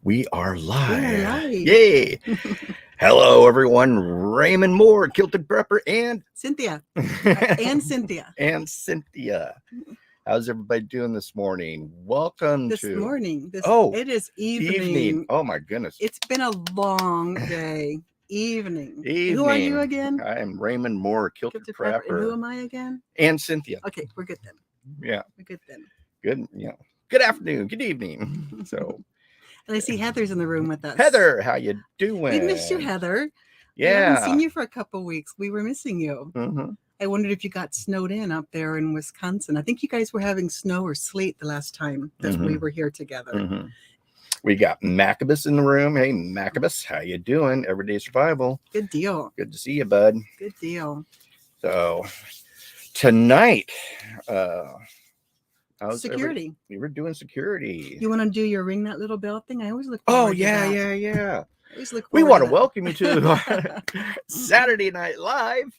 We are live. We are live. Yay. Hello, everyone. Raymond Mhor, Kilted Prepper, and Cynthia. And Cynthia. and Cynthia. How's everybody doing this morning? Welcome This to morning. It is evening. Oh my goodness. It's been a long day. Evening. Evening. Who are you again? I am Raymond Mhor, Kilted Prepper. And who am I again? And Cynthia. Okay, we're good then. Yeah. We're good then. Good. Yeah. Good afternoon. Good evening. So. And I see Heather's in the room with us. Heather, how you doing? We missed you, Heather. Yeah. We haven't seen you for a couple of weeks. We were missing you. Mm-hmm. I wondered if you got snowed in up there in Wisconsin. I think you guys were having snow or sleet the last time that we were here together. Mm-hmm. We got Macabus in the room. Hey, Macabus, how you doing? Everyday survival. Good deal. Good to see you, bud. Good deal. So tonight, Security. We were doing security. You want to do your ring that little bell thing? I always look. Oh yeah. I always look. We want to welcome you to Saturday Night Live.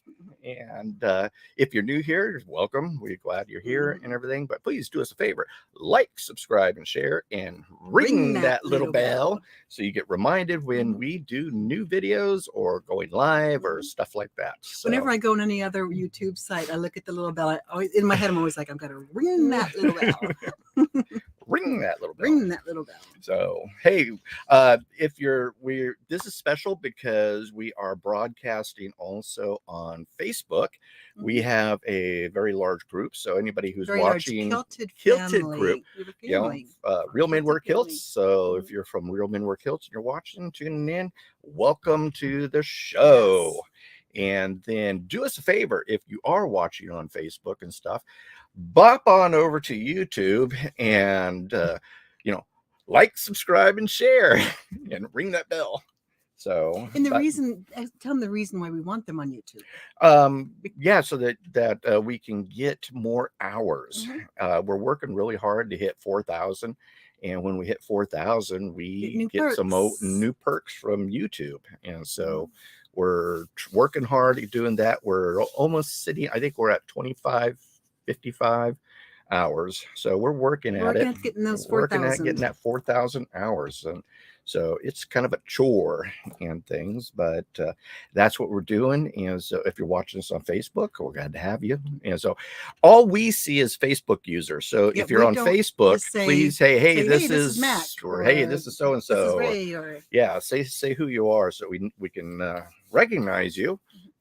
And if you're new here, welcome. We're glad you're here and everything. But please do us a favor. Like, subscribe, and share. And ring that little bell so you get reminded when we do new videos or going live or stuff like that. So, whenever I go on any other YouTube site, I look at the little bell. In my head, I'm always like, I'm going to ring that little bell. Ring that little bell. Ring that little bell. So, hey, this is special because we are broadcasting also on Facebook. We have a very large group. So anybody who's watching Kilted group, Real Men Wear Kilts. So if you're from Real Men Wear Kilts and you're watching, tuning in, welcome to the show. Yes. And then do us a favor, if you are watching on Facebook and stuff, bop on over to YouTube and, like, subscribe, and share, and ring that bell. So, and tell them the reason why we want them on YouTube. So that we can get more hours. We're working really hard to hit 4,000. And when we hit 4,000, we get some new perks from YouTube. And so we're working hard at doing that. We're almost sitting, I think we're at 55 hours. So we're working at getting those 4,000. Getting that 4,000 hours. And so it's kind of a chore and things, but that's what we're doing. And so if you're watching us on Facebook, we're glad to have you. And so all we see is Facebook users. So if you're on Facebook, please say, this is Mac, or hey, this is so-and-so. Say who you are so we can recognize you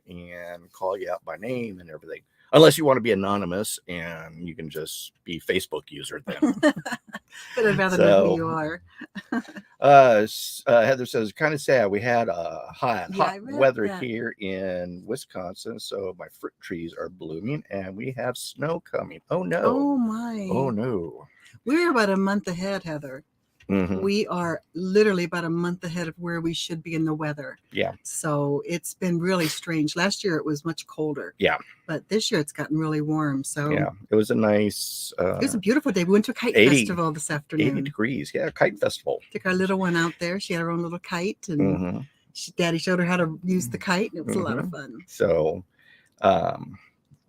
and call you out by name and everything. Unless you want to be anonymous and you can just be Facebook user then. But I'd rather know who you are. Heather says, kind of sad. We had hot weather here in Wisconsin, so my fruit trees are blooming and we have snow coming. Oh no. Oh my. Oh no. We're about a month ahead, Heather. We are literally about a month ahead of where we should be in the weather. Yeah. So it's been really strange. Last year it was much colder. Yeah. But this year it's gotten really warm. So yeah, it was a nice. It was a beautiful day. We went to a kite festival this afternoon. 80 degrees. Yeah, kite festival. Took our little one out there. She had her own little kite, and Daddy showed her how to use the kite, and it was a lot of fun. So,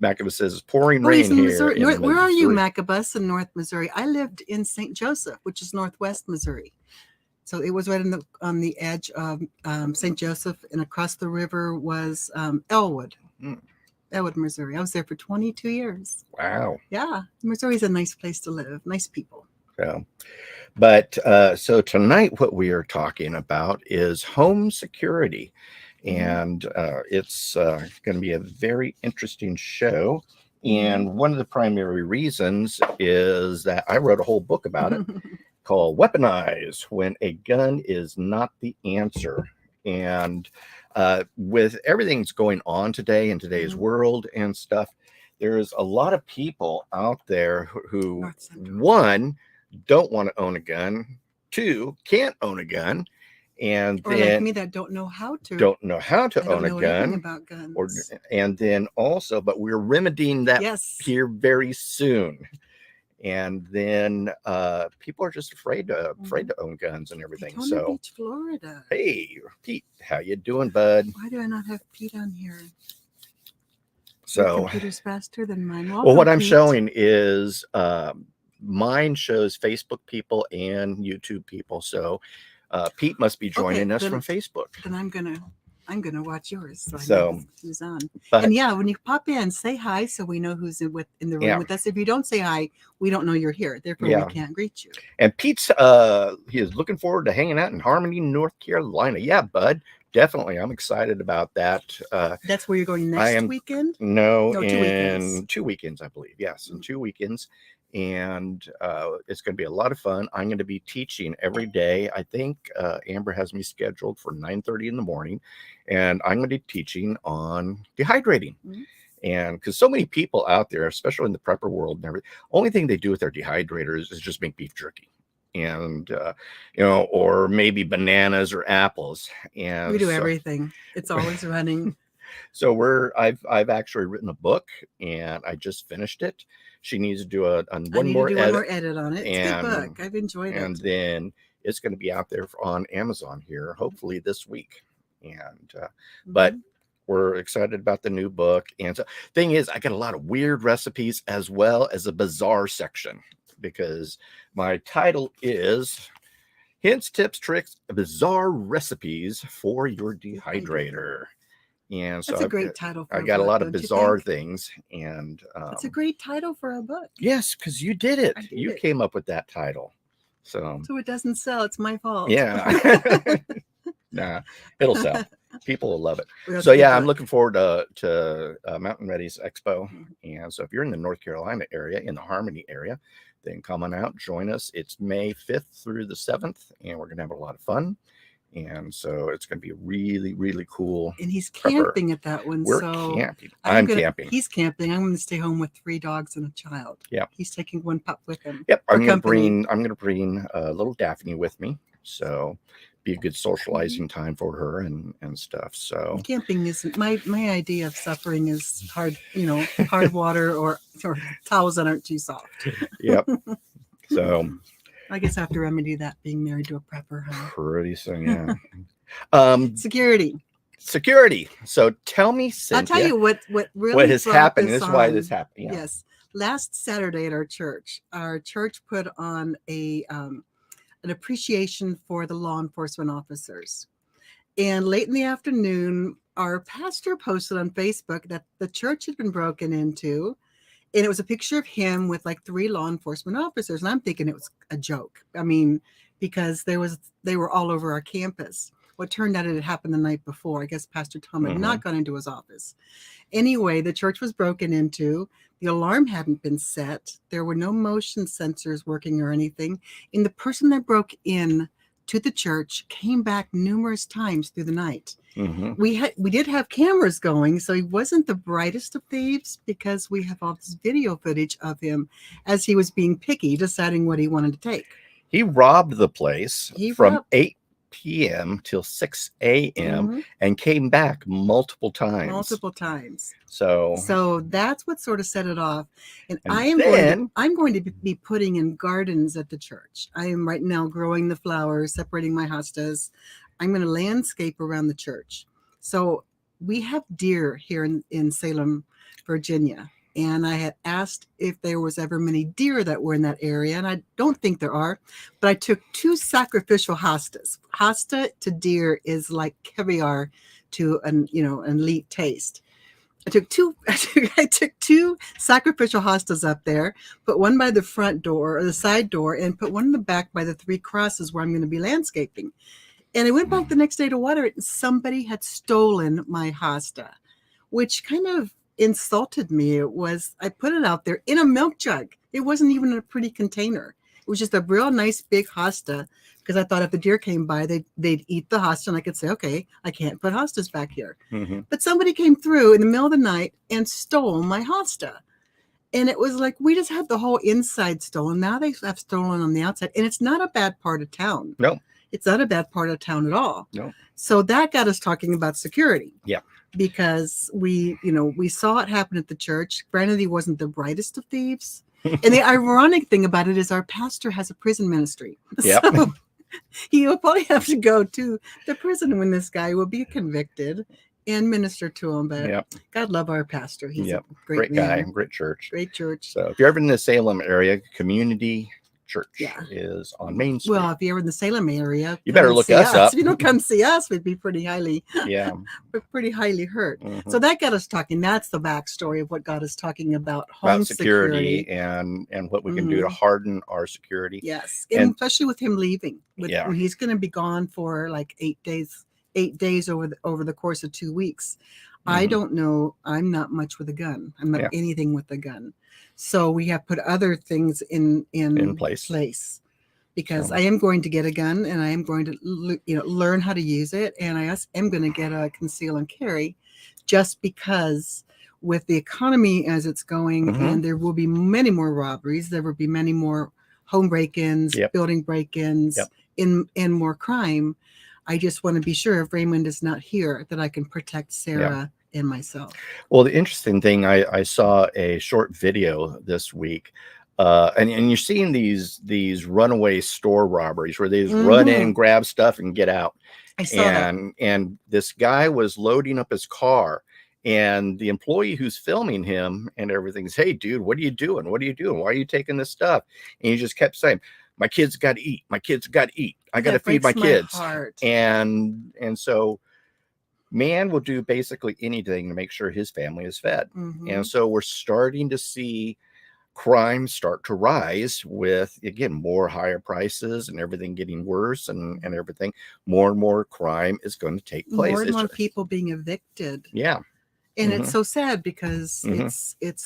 Macabus says it's pouring rain here. Where are you, Macabus, in North Missouri? I lived in St. Joseph, which is Northwest Missouri. So it was right on the edge of St. Joseph, and across the river was Elwood, Missouri. I was there for 22 years. Wow. Yeah, Missouri's a nice place to live. Nice people. Yeah. But so tonight, what we are talking about is home security. And it's going to be a very interesting show. And one of the primary reasons is that I wrote a whole book about it called Weaponize When a Gun is Not the Answer. And with everything that's going on today in today's world and stuff, there's a lot of people out there who, one, don't want to own a gun, two, can't own a gun. And or then like me that don't know how to own a gun about guns. And then also, but we're remedying that here very soon. And then people are just afraid to own guns and everything. Daytona Beach, Florida. Hey, Pete, how you doing, bud? Why do I not have Pete on here? So your computer's faster than mine. Well, what I'm showing is mine shows Facebook people and YouTube people. So Pete must be joining us then- from Facebook. Then I'm gonna watch yours. So I So, know who's on. but And yeah, when you pop in, say hi so we know who's in the room Yeah. with us. If you don't say hi, we don't know you're here. Therefore, Yeah. we can't greet you. and Pete's he is looking forward to hanging out in Harmony, North Carolina. Yeah, bud, definitely. I'm excited about that. That's where you're going next weekend? No, 2 in weekends. 2 weekends, I believe. Yes, in 2 weekends. And it's going to be a lot of fun. I'm going to be teaching every day. I think Amber has me scheduled for 9:30 in the morning, and I'm going to be teaching on dehydrating. Mhm. And because so many people out there, especially in the prepper world and everything, only thing they do with their dehydrators is just make beef jerky, and or maybe bananas or apples. And We do everything. It's always running. So I've actually written a book, and I just finished it. She needs to do one more edit on it. It's a and, good book. I've enjoyed and it. then it's going to be out there on Amazon here, hopefully this week. And but we're excited about the new book. And so, thing is, I got a lot of weird recipes as well as a bizarre section, because my title is Hints, Tips, Tricks, Bizarre Recipes for Your Dehydrator. And so that's a great title for I got a lot of don't you bizarre think? things. And It's a great title for a book. yes, because you did it. I did You it. came up with that title. So it doesn't sell. It's my fault. yeah. Nah, it'll sell. People will love it. Well, So it's a yeah, good I'm book. looking forward to Mountain Ready's Expo. Mhm. And so if you're in the North Carolina area, in the Harmony area, then come on out, join us. It's May 5th through the 7th, and we're gonna have a lot of fun. And so it's gonna be really, really cool. And he's prepper. camping at that one. We're so camping. I'm camping. He's camping. I'm going to stay home with 3 dogs and a child. Yeah. He's taking 1 pup with him. Yep. for I'm gonna company. bring little Daphne with me. So be a good socializing time for her and stuff. So Camping isn't my idea of suffering is hard, hard water or towels that aren't too soft. yep. So I guess I have to remedy that being married to a prepper. Huh? pretty soon, yeah. Security. So tell me, Cynthia, I'll tell you what really what has brought happened. this This is why on. this happened. Yeah. Yes, last Saturday at our church put on an appreciation for the law enforcement officers. And late in the afternoon, our pastor posted on Facebook that the church had been broken into, and it was a picture of him with like 3 law enforcement officers. And I'm thinking it was a joke. I mean, because they were all over our campus. What turned out it had happened the night before. I guess Pastor Tom had not gone into his office. Anyway, the church was broken into. The alarm hadn't been set. There were no motion sensors working or anything. And the person that broke in to the church came back numerous times through the night. We did have cameras going, so he wasn't the brightest of thieves, because we have all this video footage of him as he was being picky, deciding what he wanted to take. He robbed the place from 8 p.m. till 6 a.m. and came back multiple times. So that's what sort of set it off. And I'm going to be putting in gardens at the church. I am right now growing the flowers, separating my hostas. I'm going to landscape around the church. So we have deer here in Salem, Virginia. And I had asked if there was ever many deer that were in that area. And I don't think there are, but I took 2 sacrificial hostas. Hosta to deer is like caviar to an elite taste. I took 2 sacrificial hostas up there, put one by the front door or the side door, and put one in the back by the 3 crosses where I'm going to be landscaping. And I went back the next day to water it, and somebody had stolen my hosta, which kind of insulted me. I put it out there in a milk jug. It wasn't even a pretty container. It was just a real nice big hosta, because I thought if the deer came by, they'd eat the hosta, and I could say, okay, I can't put hostas back here. But somebody came through in the middle of the night and stole my hosta. And it was like, we just had the whole inside stolen. Now they have stolen on the outside, and it's not a bad part of town. No. It's not a bad part of town at all. No. So that got us talking about security. Yeah. Because we saw it happen at the church. Granted, he wasn't the brightest of thieves. And the ironic thing about it is our pastor has a prison ministry. Yep. So he will probably have to go to the prison when this guy will be convicted and minister to him. But God love our pastor. He's a great guy, man. great church. Great church. So if you're ever in the Salem area, Community Church Yeah. is on Main Street. Well, if you're in the Salem area, You come better and look see us up. If you don't come see us, we'd be pretty highly, Yeah. we're pretty highly hurt. Mhm. So that got us talking. That's the backstory of what got us talking about home About security, security. and what we can do to harden our security. Yes, And especially with him leaving. Yeah. When he's going to be gone for like 8 days. 8 days over the course of 2 weeks. I don't know. I'm not much with a gun. I'm not anything with a gun. So we have put other things in place because I am going to get a gun, and I am going to learn how to use it, and I am going to get a conceal and carry, just because with the economy as it's going, and there will be many more robberies, there will be many more home break-ins, building break-ins, and more crime. I just want to be sure if Raymond is not here that I can protect Sarah and myself. Well, the interesting thing, I saw a short video this week, and you're seeing these runaway store robberies where they just run in, grab stuff, and get out. I saw that. And this guy was loading up his car, and the employee who's filming him and everything says, "Hey, dude, what are you doing? What are you doing? Why are you taking this stuff?" And he just kept saying, "My kids got to eat. My kids got to eat. I got to feed my kids." And so man will do basically anything to make sure his family is fed. And so we're starting to see crime start to rise with, again, more higher prices and everything getting worse and everything. More and more crime is going to take place. More and more people being evicted. Yeah. And it's so sad because it's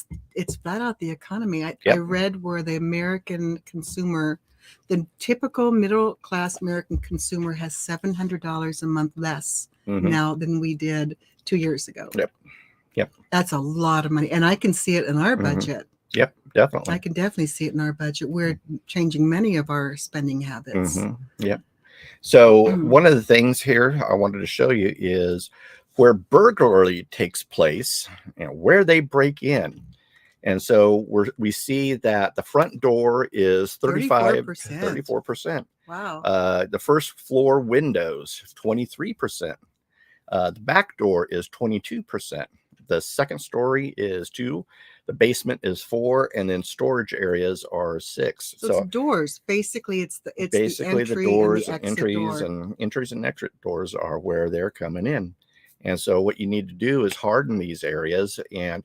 flat out the economy. I read where the American consumer, the typical middle class American consumer, has $700 a month less now than we did 2 years ago. Yep. That's a lot of money, and I can see it in our budget. Yep, definitely. I can definitely see it in our budget. We're changing many of our spending habits. Yep. So one of the things here I wanted to show you is where burglary takes place and where they break in. And so we see that the front door is 34%. Wow. The first floor windows, 23%. The back door is 22%. The second story is 2%. The basement is 4%, and then storage areas are 6%. So it's doors. Basically, it's basically the doors, and the entries and exit doors are where they're coming in. And so what you need to do is harden these areas. And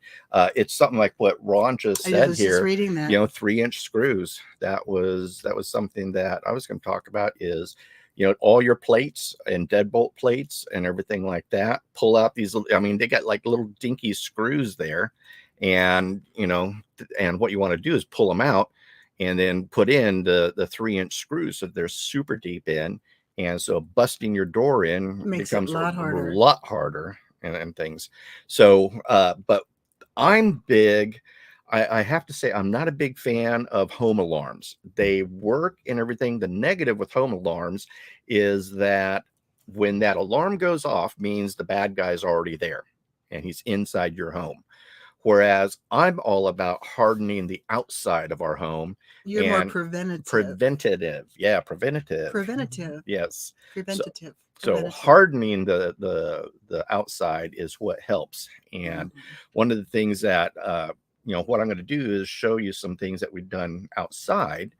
it's something like what Ron just said here. Just reading that. 3-inch screws. That was something that I was going to talk about is, all your plates and deadbolt plates and everything like that. Pull out these, they got like little dinky screws there. And, and what you want to do is pull them out and then put in the 3-inch screws. So they're super deep in. And so busting your door in becomes a lot harder and things. So, but I'm big. I have to say, I'm not a big fan of home alarms. They work and everything. The negative with home alarms is that when that alarm goes off means the bad guy's already there and he's inside your home. Whereas I'm all about hardening the outside of our home. You're more preventative. Yeah, preventative. Yes. Preventative. So hardening the outside is what helps. And one of the things that what I'm going to do is show you some things that we've done outside.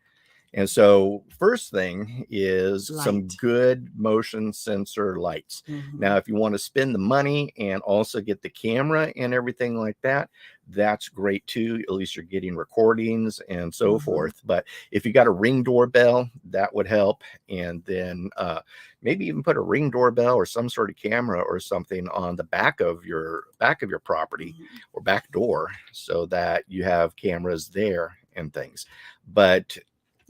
And so first thing is some good motion sensor lights. Now, if you want to spend the money and also get the camera and everything like that, that's great too. At least you're getting recordings and so forth. But if you got a Ring doorbell, that would help. And then maybe even put a Ring doorbell or some sort of camera or something on the back of your property or back door so that you have cameras there and things. But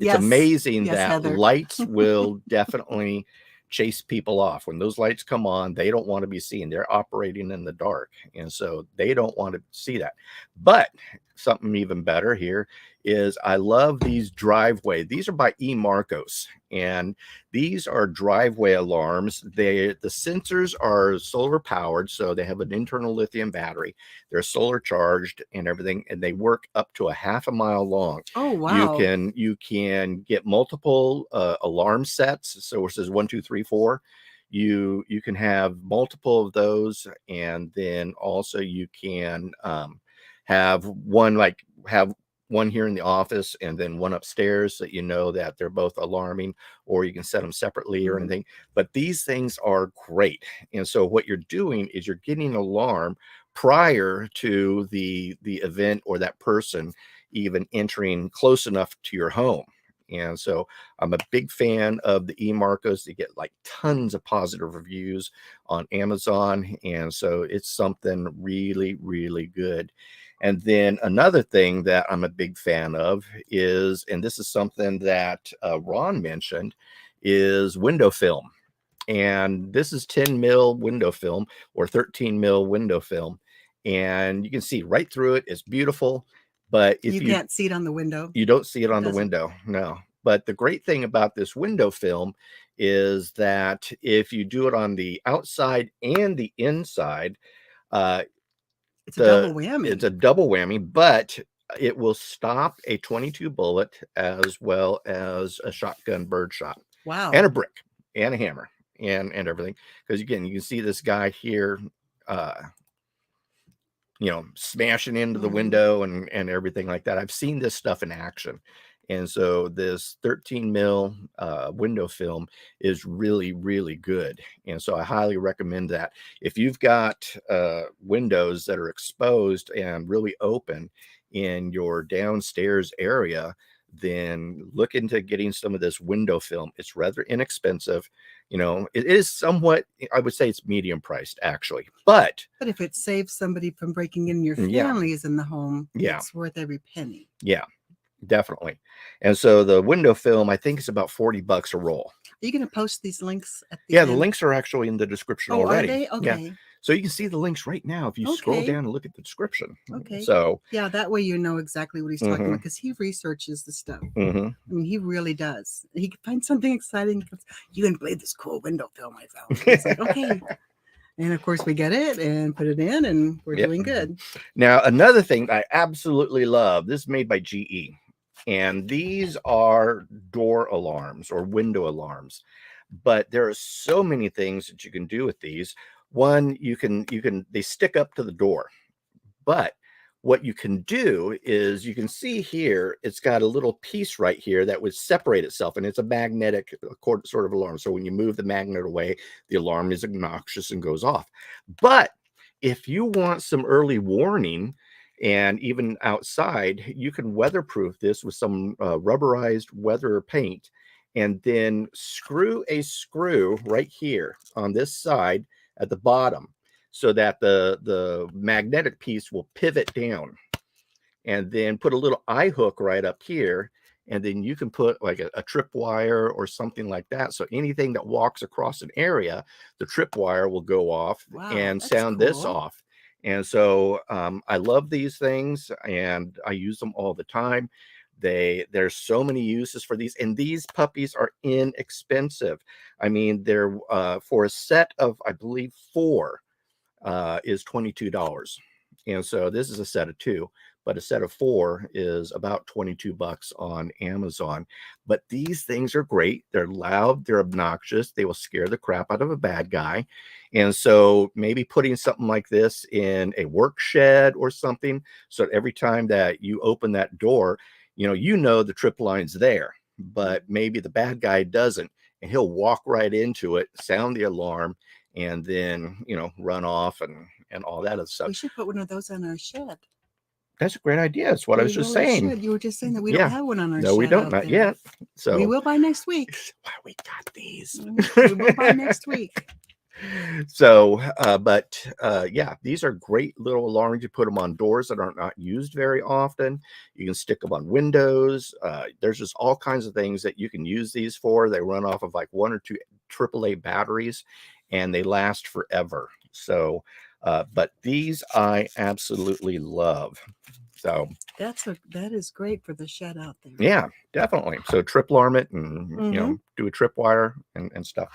it's amazing that Heather. Lights will definitely chase people off. When those lights come on, they don't want to be seen. They're operating in the dark. And so they don't want to see that. But something even better here is I love these driveway. These are by E. Marcos. And these are driveway alarms. The sensors are solar powered. So they have an internal lithium battery. They're solar charged and everything. And they work up to a half a mile long. Oh, wow. You can get multiple alarm sets. So it says 1, 2, 3, 4. You can have multiple of those. And then also you can have one, like have one here in the office and then one upstairs that you know that they're both alarming, or you can set them separately or anything. But these things are great. And so what you're doing is you're getting an alarm prior to the event or that person even entering close enough to your home. And so I'm a big fan of the eMarcos. They get like tons of positive reviews on Amazon. And so it's something really, really good. And then another thing that I'm a big fan of is, and this is something that Ron mentioned, is window film. And this is 10 mil window film or 13 mil window film. And you can see right through it. It's beautiful. But if you can't see it on the window. You don't see it on the window, no. But the great thing about this window film is that if you do it on the outside and the inside, it's a double whammy. It's a double whammy, but it will stop a 22 bullet as well as a shotgun birdshot. Wow. And a brick and a hammer and everything. Because again, you can see this guy here, smashing into the window and everything like that. I've seen this stuff in action. And so this 13 mil window film is really, really good. And so I highly recommend that. If you've got windows that are exposed and really open in your downstairs area, then look into getting some of this window film. It's rather inexpensive. It is somewhat, I would say it's medium priced actually, but if it saves somebody from breaking in, your family is in the home, it's worth every penny. Yeah, definitely. And so the window film, I think, is about $40 a roll. Are you going to post these links at the end? The links are actually in the description already. Are they? Okay. Yeah. So you can see the links right now if you scroll down and look at the description. Okay. So that way you know exactly what he's talking about, because he researches the stuff. I mean, he really does. He can find something exciting. You can play this cool window film I found. It's like, okay. And of course we get it and put it in, and we're doing good. Now, another thing I absolutely love, this is made by GE. And these are door alarms or window alarms. But there are so many things that you can do with these. One, they stick up to the door. But what you can do is, you can see here, it's got a little piece right here that would separate itself, and it's a magnetic sort of alarm. So when you move the magnet away, the alarm is obnoxious and goes off. But if you want some early warning, and even outside, you can weatherproof this with some rubberized weather paint, and then screw a screw right here on this side at the bottom, so that the magnetic piece will pivot down, and then put a little eye hook right up here, and then you can put like a tripwire or something like that. So anything that walks across an area, the tripwire will go off and sound this off. And so I love these things, and I use them all the time. There's so many uses for these, and these puppies are inexpensive. I mean, they're for a set of, I believe, 4 is $22. And so this is a set of 2, but a set of 4 is about $22 on Amazon. But these things are great. They're loud, they're obnoxious, they will scare the crap out of a bad guy. And so maybe putting something like this in a work shed or something, so that every time that you open that door, you know the trip line's there, but maybe the bad guy doesn't, and he'll walk right into it, sound the alarm, and then run off and all that other stuff. We should put one of those on our shed. That's a great idea. That's what I was just saying. You were just saying that we don't have one on our shed. No, we don't, not yet. So we will by next week. Why we got these? We will by next week. So, these are great little alarms. You put them on doors that are not used very often. You can stick them on windows. There's just all kinds of things that you can use these for. They run off of like 1 or 2 AAA batteries, and they last forever. So, but these I absolutely love. So that is great for the shed out there. Yeah, definitely. So trip alarm it, and do a tripwire and stuff.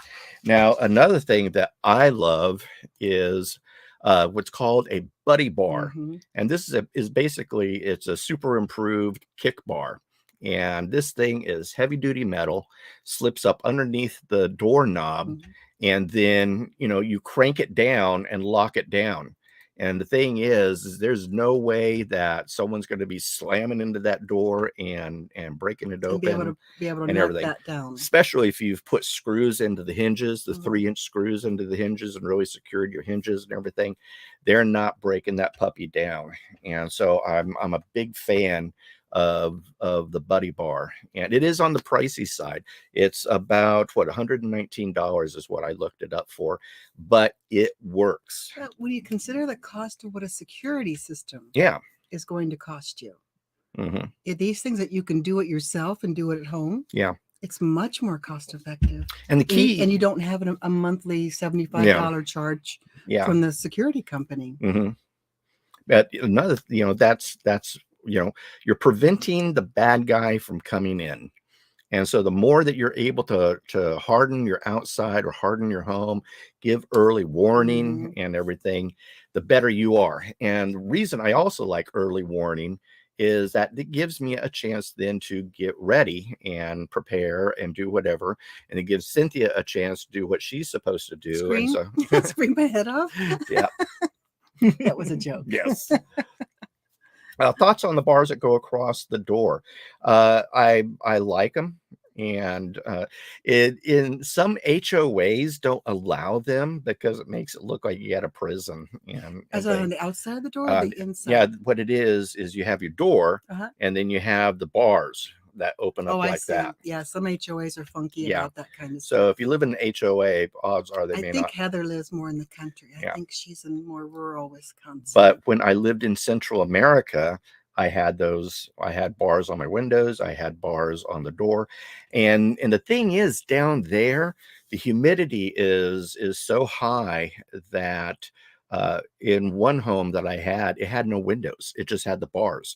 Now, another thing that I love is what's called a buddy bar. And this is basically, it's a super improved kick bar. And this thing is heavy duty metal, slips up underneath the doorknob, and then you crank it down and lock it down. And the thing is there's no way that someone's going to be slamming into that door and breaking it And open be able to and knock everything. that down. Especially if you've put screws into the hinges, the Mhm. 3-inch screws into the hinges, and really secured your hinges and everything. They're not breaking that puppy down. And so I'm a big fan of the buddy bar, and it is on the pricey side. It's about what, $119 is what I looked it up for, but it works. But when you consider the cost of what a security system Yeah. is going to cost you, Hmm. these things that you can do it yourself and do it at home, Yeah. it's much more cost effective. And the key, and you don't have a monthly $75 charge yeah. from the security company. Hmm. But another, that's you're preventing the bad guy from coming in. And so the more that you're able to harden your outside or harden your home, give early warning and everything, the better you are. And the reason I also like early warning is that it gives me a chance then to get ready and prepare and do whatever. And it gives Cynthia a chance to do what she's supposed to do. Scream? And so Scream my head off? Yeah. That was a joke. Yes. Thoughts on the bars that go across the door? I like them, and in some HOAs don't allow them because it makes it look like you at a prison. And As on the outside of the door or the inside? Yeah, what it is you have your door, Uh-huh. and then you have the bars that open up like that. Yeah, some HOAs are funky about that kind of stuff. So if you live in an HOA, odds are they may not. I think Heather lives more in the country. I think she's in more rural Wisconsin. But when I lived in Central America, I had bars on my windows, I had bars on the door. And the thing is, down there, the humidity is so high that in one home that I had, it had no windows. It just had the bars.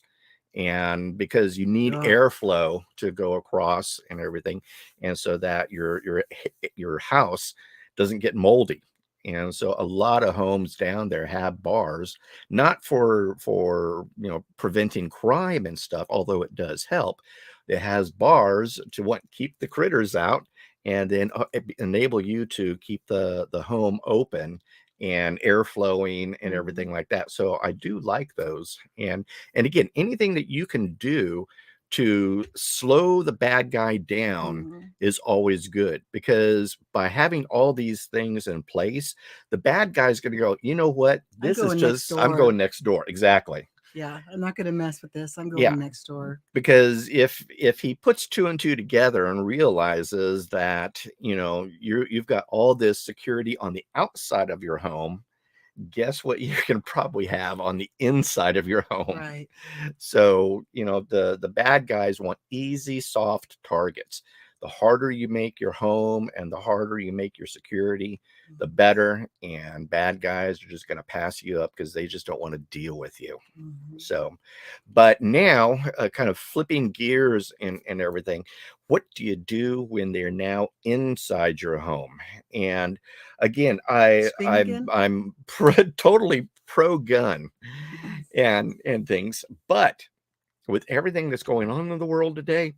And because you need airflow to go across and everything, and so that your house doesn't get moldy. And so a lot of homes down there have bars, not for preventing crime and stuff, although it does help. It has bars to keep the critters out, and then enable you to keep the home open and air flowing and everything like that. So I do like those. And again, anything that you can do to slow the bad guy down is always good, because by having all these things in place, the bad guy's going to go, you know what, I'm going next door. Exactly. Yeah, I'm not going to mess with this. I'm going next door. Because if he puts 2 and 2 together and realizes that, you've got all this security on the outside of your home, guess what you can probably have on the inside of your home. Right. So, the bad guys want easy, soft targets. The harder you make your home and the harder you make your security, the better. And bad guys are just going to pass you up because they just don't want to deal with you. So, but now kind of flipping gears and everything, what do you do when they're now inside your home? And again, I'm totally pro gun and things, but with everything that's going on in the world today,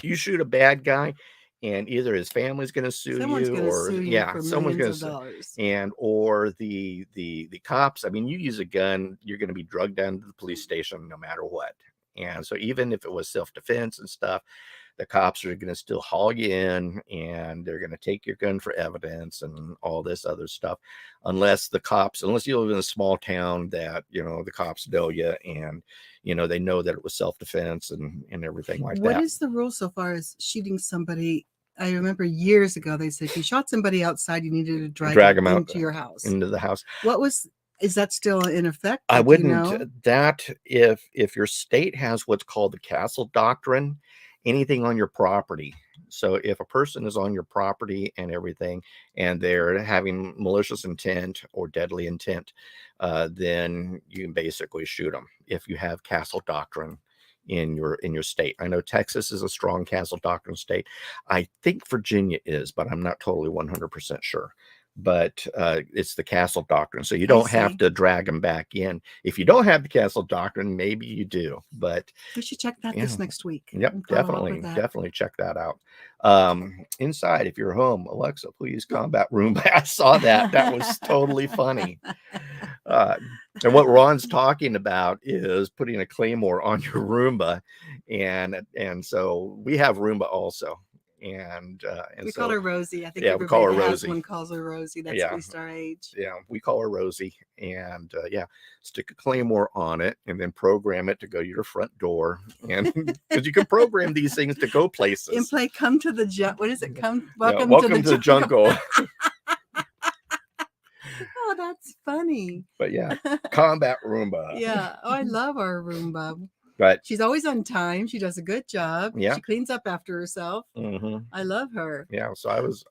you shoot a bad guy, and either his family's going to sue you, or someone's going to sue, and or the cops. I mean, you use a gun, you're going to be drugged down to the police station no matter what. And so even if it was self-defense and stuff, the cops are going to still haul you in, and they're going to take your gun for evidence and all this other stuff, unless you live in a small town that, the cops know you, and, they know that it was self-defense and everything like that. What is the rule so far as shooting somebody? I remember years ago, they said if you shot somebody outside, you needed to drag them out into your house. Into the house. Is that still in effect? I wouldn't. That if your state has what's called the castle doctrine, anything on your property. So if a person is on your property and everything, and they're having malicious intent or deadly intent, then you can basically shoot them if you have castle doctrine in your state. I know Texas is a strong castle doctrine state. I think Virginia is, but I'm not totally 100% sure. But it's the castle doctrine, so you don't have to drag them back in. If you don't have the castle doctrine, maybe you do, but we should check that this next week. Yep, definitely check that out. Inside, if you're home, Alexa, please combat Roomba. I saw that. That was totally funny. Uh, and what Ron's talking about is putting a claymore on your Roomba, and so we have Roomba also, and we so call her Rosie. I think yeah, we call her everybody that has Rosie. one calls her Rosie. That's Yeah. at least our age. Yeah, we call her Rosie, and yeah, stick a claymore on it, and then program it to go to your front door, and because you can program these things to go places. And play "Come to the What is it? Come, Yeah, welcome to the jungle. Oh, that's funny. But yeah, combat Roomba. Yeah. Oh, I love our Roomba. But She's always on time. She does a good job. Yeah. She cleans up after herself. I love her. Yeah. So I was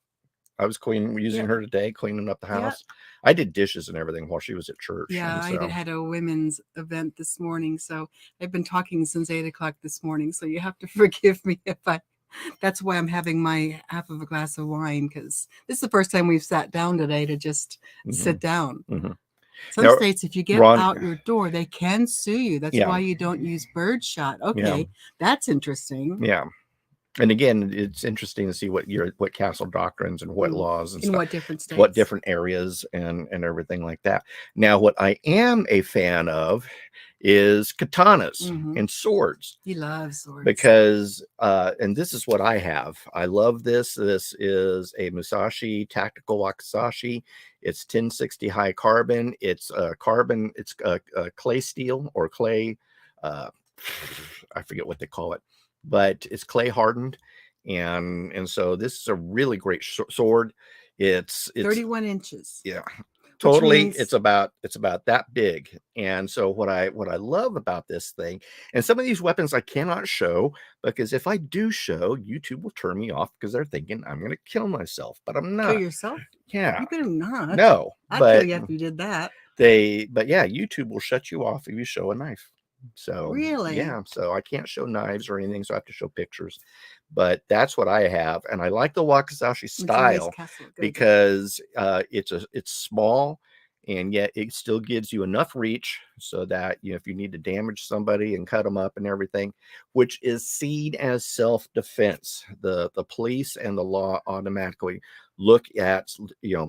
using her today, cleaning up the house. Yeah. I did dishes and everything while she was at church. Yeah, I had a women's event this morning, so I've been talking since 8 o'clock this morning. So you have to forgive me if that's why I'm having my half of a glass of wine, because this is the first time we've sat down today to just sit down. Some states, if you get out your door, they can sue you. That's why you don't use birdshot. Okay, that's interesting. Yeah. And again, it's interesting to see what castle doctrines and what laws and in stuff, what different states, what different areas and everything like that. Now, what I am a fan of is katanas and swords. He loves swords because, and this is what I have. I love this. This is a Musashi tactical wakizashi. It's 1060 high carbon. It's carbon. It's clay steel or clay. I forget what they call it, but it's clay hardened, and so this is a really great sword. It's 31 inches. Yeah, totally. It's about that big. And so what I love about this thing, and some of these weapons I cannot show, because if I do show, YouTube will turn me off because they're thinking I'm going to kill myself, but I'm not. Kill yourself? Yeah, you better not. No, I'd kill you if you did that. But yeah, YouTube will shut you off if you show a knife. So really, yeah, so I can't show knives or anything, so I have to show pictures. But that's what I have, and I like the wakizashi style because it's small, and yet it still gives you enough reach so that if you need to damage somebody and cut them up and everything, which is seen as self-defense. The police and the law automatically look at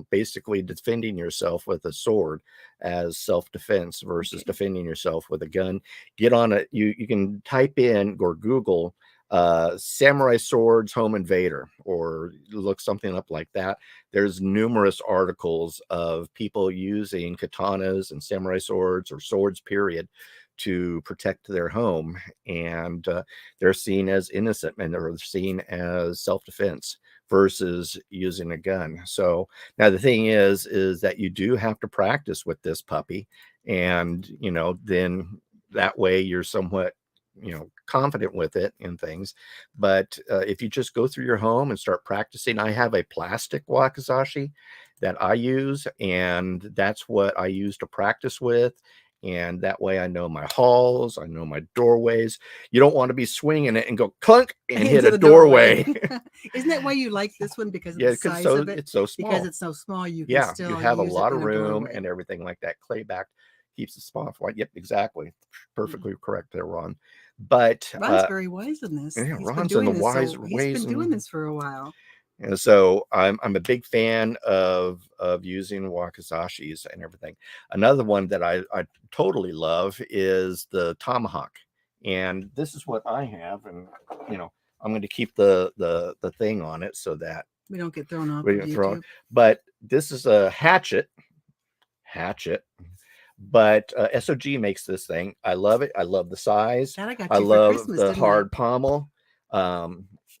basically defending yourself with a sword as self-defense versus defending yourself with a gun. Get on it. You can type in or Google samurai swords home invader, or look something up like that. There's numerous articles of people using katanas and samurai swords or swords period to protect their home, and they're seen as innocent and they're seen as self-defense versus using a gun. So now the thing is that you do have to practice with this puppy, and then that way you're somewhat confident with it and things. But if you just go through your home and start practicing, I have a plastic wakizashi that I use, and that's what I use to practice with. And that way I know my halls, I know my doorways. You don't want to be swinging it and go clunk and hit a doorway. Isn't that why you like this one? Because of the size of it? It's so small. Because it's so small, you can still you have a lot of room doorway. And everything like that. Clay back keeps the spot. Yep, exactly. Perfectly correct there, Ron. But Ron's very wise in this. Yeah, Ron's in the wise ways. He's been doing this for a while. And so I'm a big fan of using wakizashis and everything. Another one that I totally love is the tomahawk. And this is what I have, and I'm going to keep the thing on it so that we don't get thrown off. But this is a hatchet. But SOG makes this thing. I love it. I love the size. That I got I love Christmas, the hard pommel.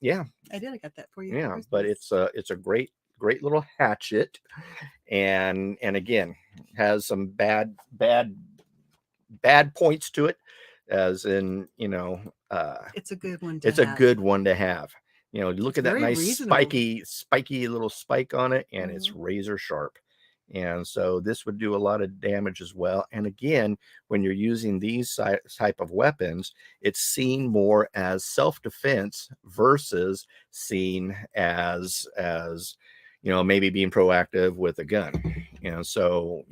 Yeah, I did. I got that for you. Yeah, but it's a great little hatchet, and again has some bad points to it, as in it's a good one. A good one to have. Look at that nice spiky little spike on it, and it's razor sharp. And so this would do a lot of damage as well. And again, when you're using these type of weapons, it's seen more as self-defense versus seen as maybe being proactive with a gun. And so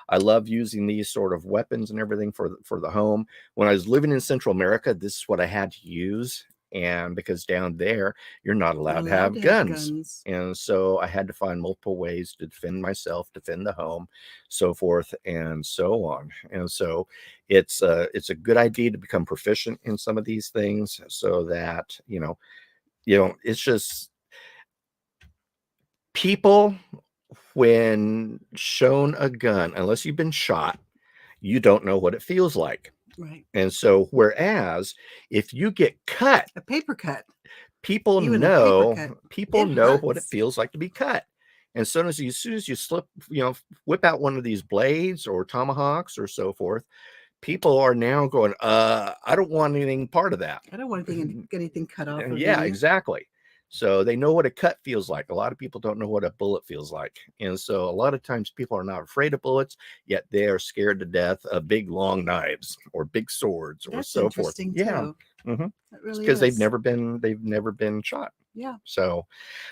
I love using these sort of weapons and everything for the home. When I was living in Central America, this is what I had to use. And because down there, you're not allowed Not to allowed have to have guns. guns. And so I had to find multiple ways to defend myself, defend the home, so forth and so on. And so it's a good idea to become proficient in some of these things so that, it's just people, when shown a gun, unless you've been shot, you don't know what it feels like. Right. And so, whereas if you get cut, A paper cut. people Even a paper know cut, people it know what it hurts. feels like to be cut. And so as soon as you slip, whip out one of these blades or tomahawks or so forth, people are now going, I don't want anything part of that. I don't want anything cut off of Yeah, me. exactly. So they know what a cut feels like. A lot of people don't know what a bullet feels like. And so a lot of times people are not afraid of bullets, yet they are scared to death of big, long knives or big swords or That's so forth. interesting Yeah. too. That really Because is. they've never been shot. Yeah. So,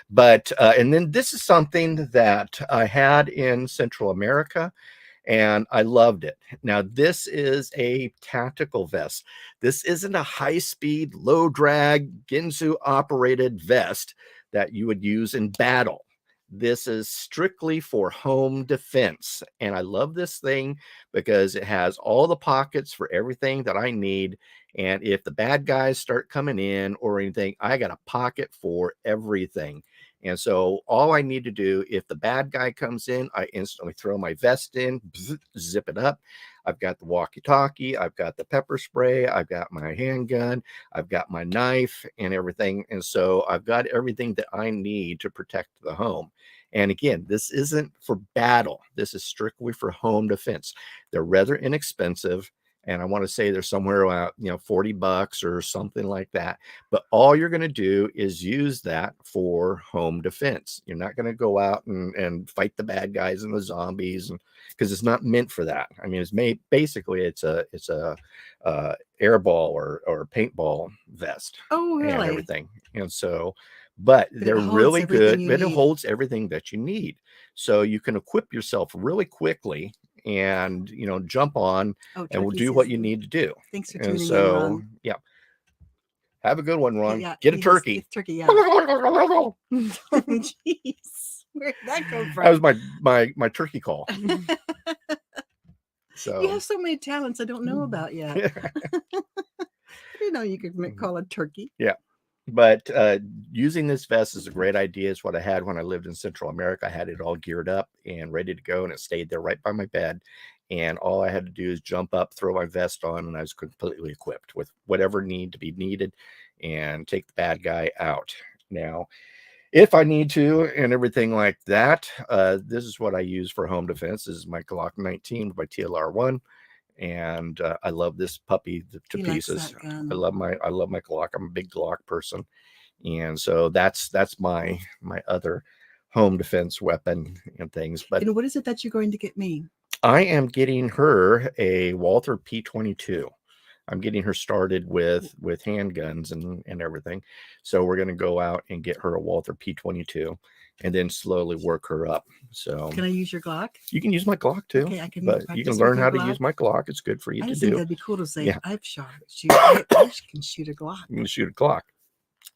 but, and then this is something that I had in Central America, and I loved it. Now, this is a tactical vest. This isn't a high-speed, low-drag, Ginsu-operated vest that you would use in battle. This is strictly for home defense. And I love this thing because it has all the pockets for everything that I need. And if the bad guys start coming in or anything, I got a pocket for everything. And so all I need to do, if the bad guy comes in, I instantly throw my vest in, zip it up. I've got the walkie-talkie, I've got the pepper spray, I've got my handgun, I've got my knife and everything. And so I've got everything that I need to protect the home. And again, this isn't for battle. This is strictly for home defense. They're rather inexpensive. And I want to say they're somewhere around, $40 or something like that. But all you're going to do is use that for home defense. You're not going to go out and fight the bad guys and the zombies, and because it's not meant for that. I mean, it's made basically it's a airball or paintball vest. Oh, really? And everything. And so, but they're really good. But it holds everything that you need. So you can equip yourself really quickly and jump on and we'll do what you need to do. Thanks for tuning in, Ron. Yeah, have a good one, Ron. Yeah, get a turkey. It's turkey. Yeah. Oh, jeez, where'd that come from? That was my turkey call. So you have so many talents I don't know about yet. I didn't know you could call a turkey. Yeah. But using this vest is a great idea. It's what I had when I lived in Central America. I had it all geared up and ready to go, and it stayed there right by my bed. And all I had to do is jump up, throw my vest on, and I was completely equipped with whatever need to be needed and take the bad guy out. Now, if I need to and everything like that, this is what I use for home defense. This is my Glock 19 with my TLR1. And I love this puppy to pieces. I love my Glock. I'm a big Glock person, and so that's my other home defense weapon and things. But and what is it that you're going to get me? I am getting her a Walther P22. I'm getting her started with handguns and everything. So we're going to go out and get her a Walther P22 and then slowly work her up. So can I use your Glock? You can use my Glock too. Okay, I can. But you can learn how to use my Glock. It's good for you to do. That'd be cool to say. Yeah. I can shoot a Glock. You can shoot a Glock.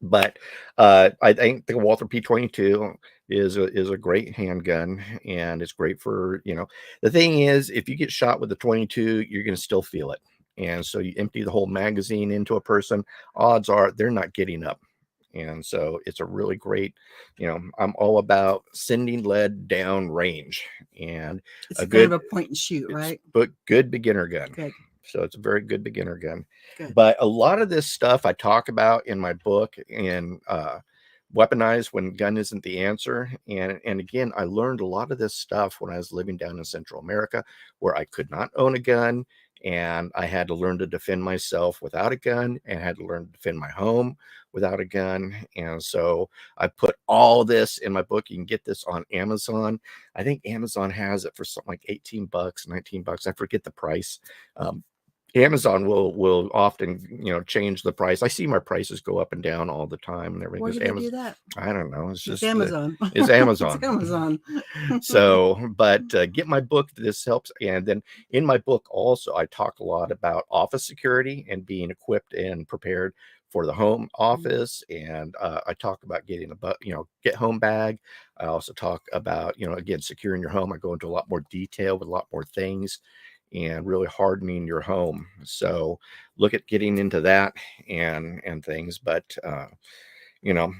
But I think the Walther P22 is a great handgun, and it's great for the thing is, if you get shot with a 22, you're going to still feel it. And so you empty the whole magazine into a person, odds are they're not getting up. And so it's a really great, I'm all about sending lead down range, and it's a good of a point and shoot, right? But good beginner gun. Good. So it's a very good beginner gun. Good. But a lot of this stuff I talk about in my book in Weaponized When Gun Isn't the Answer. And again, I learned a lot of this stuff when I was living down in Central America, where I could not own a gun. And I had to learn to defend myself without a gun, and had to learn to defend my home without a gun. And so I put all this in my book. You can get this on Amazon. I think Amazon has it for something like $18, $19. I forget the price. Amazon will often, change the price. I see my prices go up and down all the time and everything. Why do they do that? I don't know. It's just Amazon. It's Amazon. It's Amazon. So, but get my book. This helps. And then in my book also, I talk a lot about office security and being equipped and prepared for the home office, and I talk about getting get home bag. I also talk about, again, securing your home. I go into a lot more detail with a lot more things and really hardening your home. So look at getting into that and things. But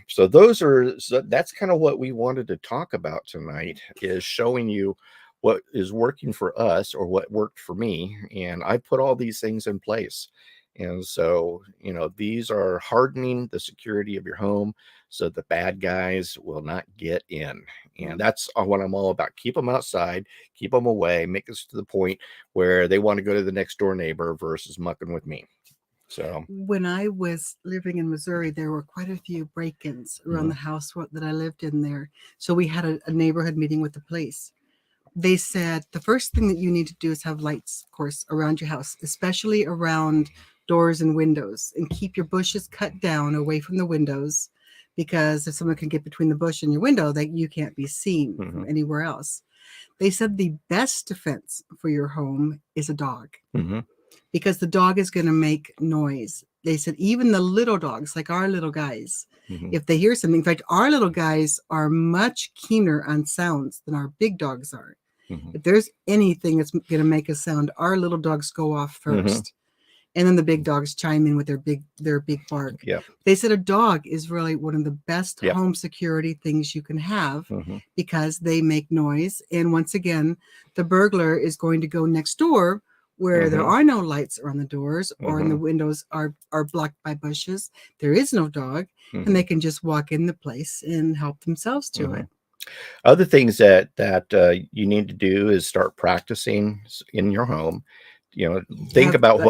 so that's kind of what we wanted to talk about tonight, is showing you what is working for us or what worked for me. And I put all these things in place. And so, these are hardening the security of your home so the bad guys will not get in. And that's what I'm all about. Keep them outside, keep them away, make us to the point where they want to go to the next door neighbor versus mucking with me. So when I was living in Missouri, there were quite a few break-ins around the house that I lived in there. So we had a neighborhood meeting with the police. They said the first thing that you need to do is have lights, of course, around your house, especially around doors and windows, and keep your bushes cut down away from the windows, because if someone can get between the bush and your window, that you can't be seen from anywhere else. They said the best defense for your home is a dog, because the dog is going to make noise. They said even the little dogs, like our little guys, if they hear something, in fact, our little guys are much keener on sounds than our big dogs are. If there's anything that's going to make a sound, our little dogs go off first. And then the big dogs chime in with their big bark. Yeah. They said a dog is really one of the best home security things you can have, because they make noise. And once again, the burglar is going to go next door where there are no lights around the doors, or and the windows are blocked by bushes. There is no dog, and they can just walk in the place and help themselves to it. Other things that you need to do is start practicing in your home. Think about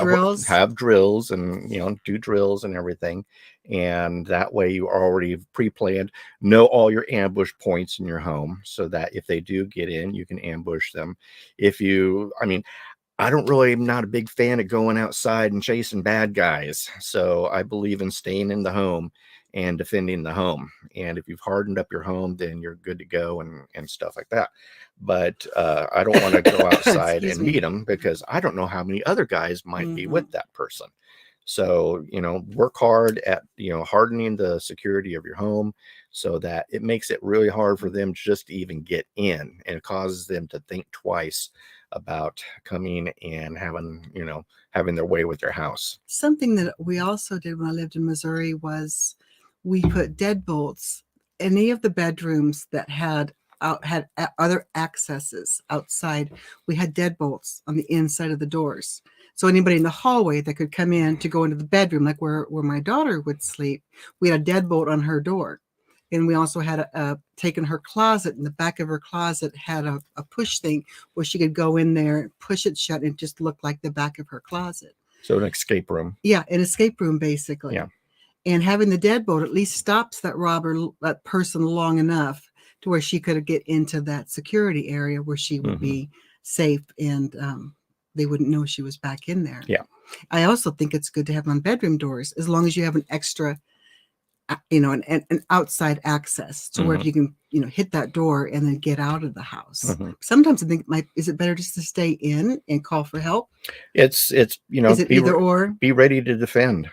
drills. Have drills, and do drills and everything, and that way you already pre-planned, know all your ambush points in your home, so that if they do get in, you can ambush them. I'm not a big fan of going outside and chasing bad guys. So I believe in staying in the home and defending the home. And if you've hardened up your home, then you're good to go and stuff like that. But I don't want to go outside and meet them, because I don't know how many other guys might be with that person. So, work hard at, hardening the security of your home, so that it makes it really hard for them just to even get in, and it causes them to think twice about coming and having their way with their house. Something that we also did when I lived in Missouri was we put deadbolts. Any of the bedrooms that had other accesses outside, we had deadbolts on the inside of the doors. So anybody in the hallway that could come in to go into the bedroom, like where my daughter would sleep, we had a deadbolt on her door. And we also had taken her closet, and the back of her closet had a push thing where she could go in there, push it shut, and it just looked like the back of her closet. So an escape room. Yeah, an escape room, basically. Yeah. And having the deadbolt at least stops that person long enough to where she could get into that security area where she would be safe, and they wouldn't know she was back in there. Yeah. I also think it's good to have on bedroom doors, as long as you have an extra, an outside access to where you can, hit that door and then get out of the house. Sometimes I think is it better just to stay in and call for help? It's is it either or? Be ready to defend.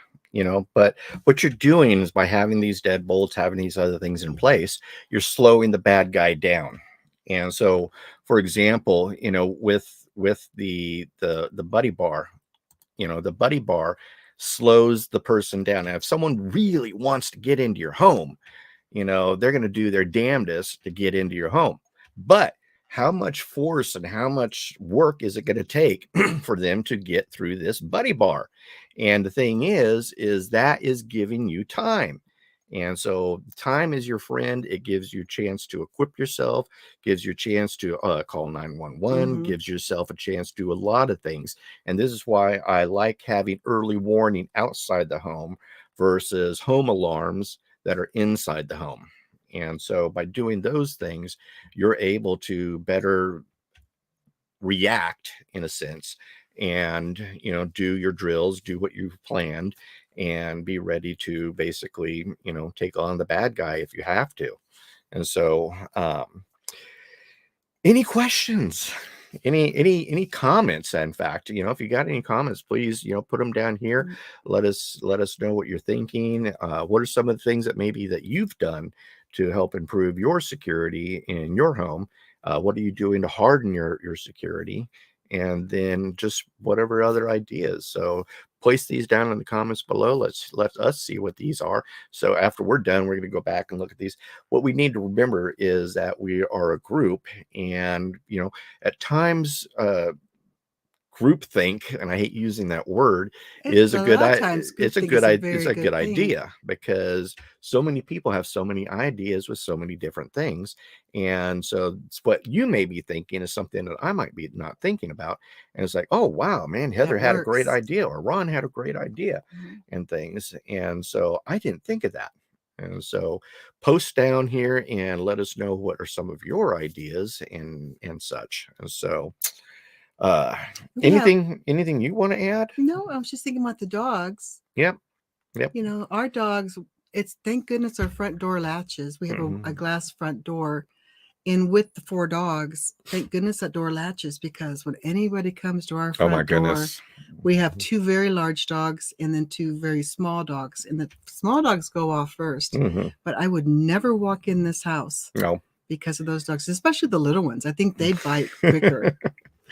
But what you're doing is, by having these deadbolts, having these other things in place, you're slowing the bad guy down. And so, for example, with the buddy bar, the buddy bar slows the person down. Now, if someone really wants to get into your home, they're going to do their damnedest to get into your home. But how much force and how much work is it going to take for them to get through this buddy bar? And the thing is that is giving you time. And so time is your friend. It gives you a chance to equip yourself, gives you a chance to call 911, gives yourself a chance to do a lot of things. And this is why I like having early warning outside the home versus home alarms that are inside the home. And so by doing those things, you're able to better react, in a sense, and do your drills, do what you've planned, and be ready to basically take on the bad guy if you have to. And so any questions? any comments? In fact, if you got any comments, please, put them down here. Mhm. Let us know what you're thinking. What are some of the things that maybe that you've done to help improve your security in your home? What are you doing to harden your security? And then just whatever other ideas. So place these down in the comments below. Let us see what these are. So after we're done, we're going to go back and look at these. What we need to remember is that we are a group, and at times groupthink, and I hate using that word, is a A good lot of times, groupthink is a it's very a good good thing. idea, because so many people have so many ideas with so many different things. And so it's what you may be thinking is something that I might be not thinking about. And it's like, oh wow, man, Heather That had a great works. idea, or Ron had a great idea, Mhm. and things. And so I didn't think of that. And so post down here and let us know what are some of your ideas and such. And so uh, We have anything you want to add? no. I was just thinking about the dogs. Yep. Yep. Our dogs. It's thank goodness our front door latches. We have a Mhm. glass front door, and with the 4 dogs, thank goodness that door latches, because when anybody comes to our Oh my front door, goodness. we have 2 very large dogs and then 2 very small dogs, and the small dogs go off first. Hmm. But I would never walk in this house No. because of those dogs, especially the little ones. I think they bite quicker.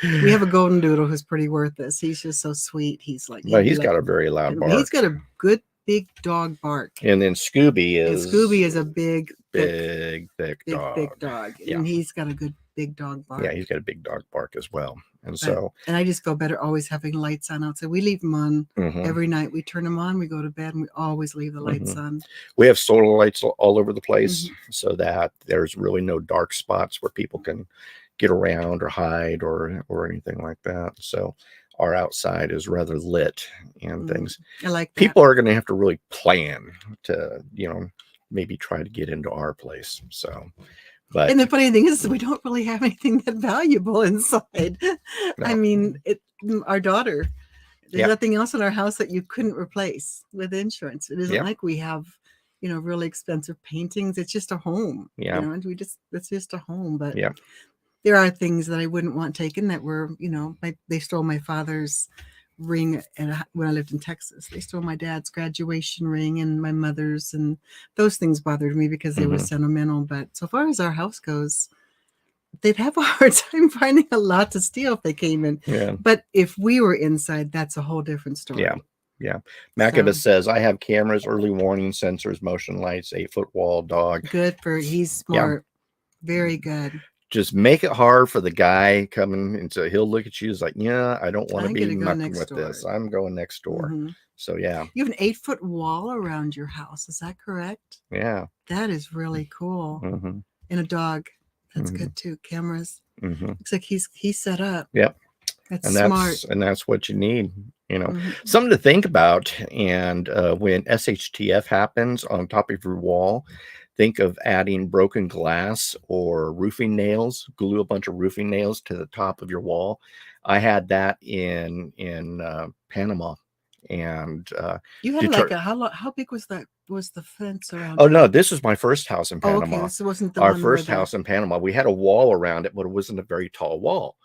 We have a golden doodle who's pretty worthless. He's just so sweet. He's like But he'd be he's like got a very loud he's bark. got a good big dog bark. And then Scooby And is Scooby is a big, thick dog. dog. Yeah. And he's got a good big dog bark. Yeah, he's got a big dog bark as well. And But, so and I just feel better always having lights on outside. We leave them on mhm, every night. We turn them on, we go to bed, and we always leave the lights mhm. on. We have solar lights all over the place, Mhm. so that there's really no dark spots where people can get around or hide or anything like that. So our outside is rather lit and Mhm. things. I like that. People are going to have to really plan to, maybe try to get into our place. So, but And the funny thing is, we don't really have anything that valuable inside. I no, mean, our daughter, there's yeah, nothing else in our house that you couldn't replace with insurance. It isn't yeah, like we have, really expensive paintings. It's just a home, yeah, and it's just a home. But yeah, there are things that I wouldn't want taken that were, they stole my father's ring when I lived in Texas. They stole my dad's graduation ring and my mother's, and those things bothered me because they were hmm, sentimental. But so far as our house goes, they'd have a hard time finding a lot to steal if they came in. yeah, But if we were inside, that's a whole different story. yeah. Yeah. So Macabus says, I have cameras, early warning sensors, motion lights, 8-foot wall, dog. he's Yeah. smart, very good. Just make it hard for the guy coming, and so he'll look at you as like, yeah, I don't want to I'm be gonna go mucking next with door. this. I'm going next door. Mhm. So yeah, You have an 8-foot wall around your house. Is that correct? yeah. That is really cool. Hmm. And a dog. That's Hmm. good too. Cameras. Hmm. Looks like he's set up. Yep. That's And smart. that's what you need, Mhm. something to think about. And when shtf happens on top of your wall, think of adding broken glass or roofing nails. Glue a bunch of roofing nails to the top of your wall. I had that in Panama. And You had like deter- a how big was that? Was the fence around oh your no, house? this was my first house in Oh, okay. Panama. This wasn't the Our one where first house in Panama. We had a wall around it, but it wasn't a very tall wall.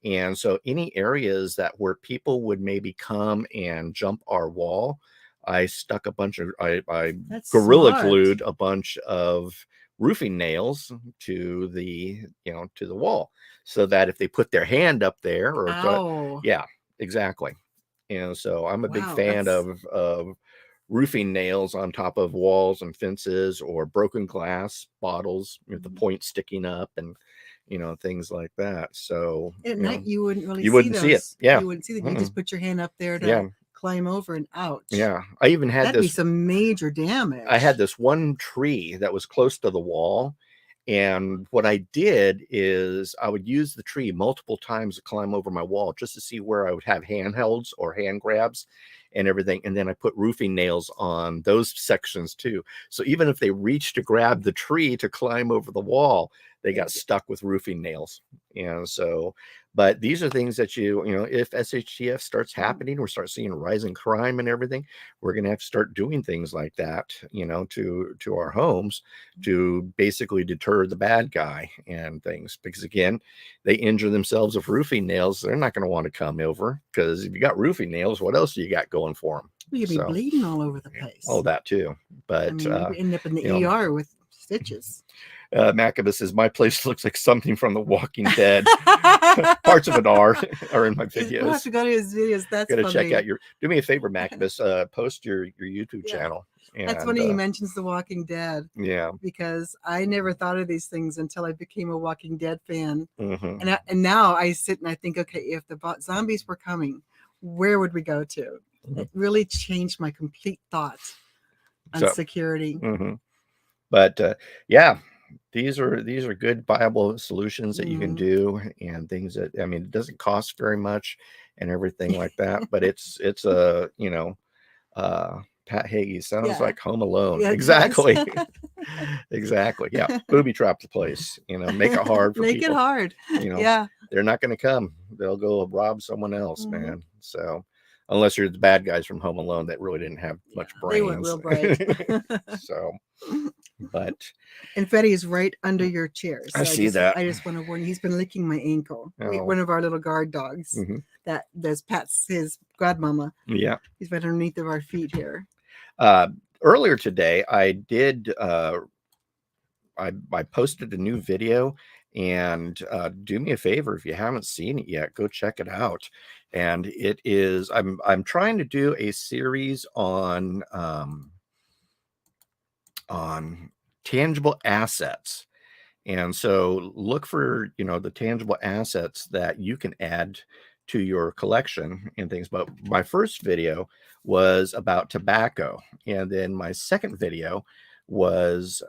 And so any areas that where people would maybe come and jump our wall, I stuck a bunch of I That's gorilla smart. glued a bunch of roofing nails to the to the wall, so that if they put their hand up there or Ow. yeah, exactly. And so I'm a big Wow. fan That's of roofing nails on top of walls and fences, or broken glass bottles with the point sticking up, and things like that. So at night you wouldn't really you see wouldn't see it. those. Yeah. You wouldn't see them. You Mm-mm. just put your hand up there to Yeah. climb over, and ouch. Yeah. I even had That'd be this. some major damage. I had this one tree that was close to the wall. And what I did is I would use the tree multiple times to climb over my wall, just to see where I would have handhelds or hand grabs. and everything. And then I put roofing nails on those sections too. So even if they reached to grab the tree to climb over the wall, they got stuck with roofing nails. And so, but these are things that you know, if SHTF starts happening, we start seeing rising crime and everything, we're going to have to start doing things like that, you know, to our homes to basically deter the bad guy and things. Because again, they injure themselves with roofing nails. They're not going to want to come over, because if you got roofing nails, what else do you got going for them? You'd be bleeding all over the place. Oh, that too. But I mean, you end up in the you know, ER with stitches. Macabus says, my place looks like something from The Walking Dead. Parts of it are in my videos. We'll have to go to his videos. That's gotta funny. check out your, do me a favor, Macabus, post your YouTube channel. And, that's funny he mentions The Walking Dead. Yeah. Because I never thought of these things until I became a Walking Dead fan. Mm-hmm. And now I sit and I think, okay, if the zombies were coming, where would we go to? Mm-hmm. It really changed my complete thought on security. Mm-hmm. But yeah, these are good viable solutions that you can do, and things that, I mean, it doesn't cost very much and everything like that, but it's a, you know, Pat Hagee sounds like Home Alone. Yeah, exactly. Exactly. Yeah. Booby trap the place, you know, make it hard for make people. it hard. You know, they're not going to come. They'll go rob someone else, man. So unless you're the bad guys from Home Alone that really didn't have much brains. They weren't real bright. So, but. And Freddy is right under your chair. So I see that. I just want to warn you, he's been licking my ankle. One of our little guard dogs. There's Pat's, his godmama. Yeah. He's right underneath of our feet here. Earlier today, I did, I posted a new video, and do me a favor, if you haven't seen it yet, go check it out. And it is, I'm trying to do a series on tangible assets. And so look for, you know, the tangible assets that you can add to your collection and things. But my first video was about tobacco. And then my second video was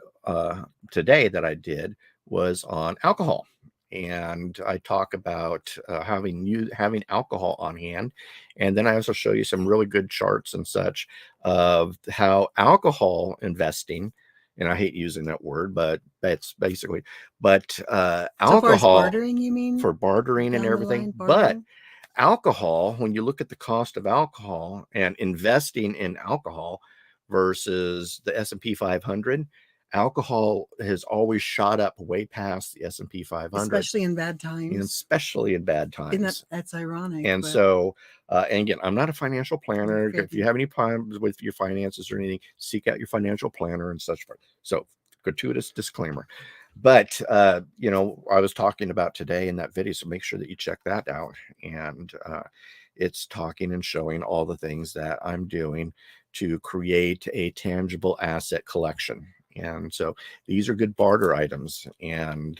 today that I did was on alcohol. And I talk about having alcohol on hand. And then I also show you some really good charts and such of how alcohol investing, and I hate using that word, but that's basically, alcohol, so bartering, you mean? For bartering and everything. But alcohol, when you look at the cost of alcohol and investing in alcohol versus the S&P 500, alcohol has always shot up way past the S&P 500, especially in bad times. That's ironic. And so, and again, I'm not a financial planner. If you have any problems with your finances or anything, seek out your financial planner and such. So, gratuitous disclaimer. But you know, I was talking about today in that video, so make sure that you check that out. And it's talking and showing all the things that I'm doing to create a tangible asset collection. And so these are good barter items. And